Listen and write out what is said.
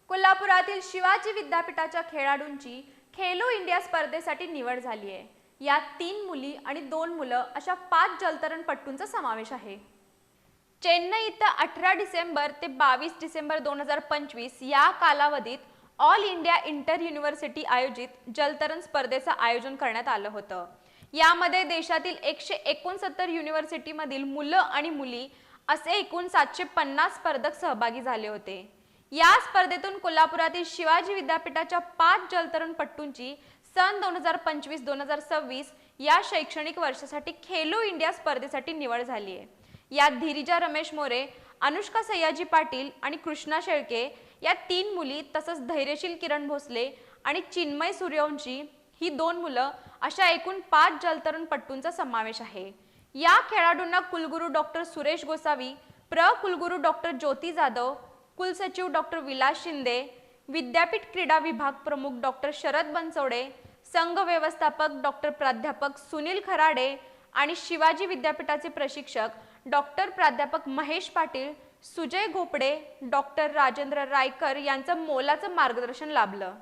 कोल्हापुरातील शिवाजी विद्यापीठाच्या खेळाडूंची खेलो इंडिया स्पर्धेसाठी निवड झाली आहे। यात 3 मुली आणि 2 मुलं अशा 5 जलतरणपटूंचा समावेश आहे। चेन्नई इथं 18 डिसेंबर ते 22 डिसेंबर 2025 या कालावधीत ऑल इंडिया इंटर युनिव्हर्सिटी आयोजित जलतरण स्पर्धेचं आयोजन करण्यात आलं होतं। यामध्ये देशातील 169 युनिव्हर्सिटीमधील मुलं आणि मुली असे एकूण 750 स्पर्धक सहभागी झाले होते। या स्पर्धेतून कोल्हापुरातील शिवाजी विद्यापीठाच्या 5 जलतरणपटूंची सन 2025-2026 या शैक्षणिक वर्षासाठी खेलो इंडिया स्पर्धेसाठी निवड झाली आहे। यात धीरिजा रमेश मोरे, अनुष्का सयाजी पाटील आणि कृष्णा शेळके या 3 मुली तसंच धैर्यशील किरण भोसले आणि चिन्मय सूर्यवंशी ही 2 मुलं अशा एकूण 5 जलतरणपटूंचा समावेश आहे। या खेळाडूंना कुलगुरू डॉक्टर सुरेश गोसावी, कुलगुरू डॉक्टर ज्योती जाधव, कुलसचिव डॉक्टर विलास शिंदे, विद्यापीठ क्रीडा विभाग प्रमुख डॉक्टर शरद बनसोडे, संघ व्यवस्थापक डॉक्टर प्राध्यापक सुनील खराडे आणि शिवाजी विद्यापीठाचे प्रशिक्षक डॉक्टर प्राध्यापक महेश पाटील, सुजय घोपडे, डॉक्टर राजेंद्र रायकर यांचं मोलाचं मार्गदर्शन लाभलं।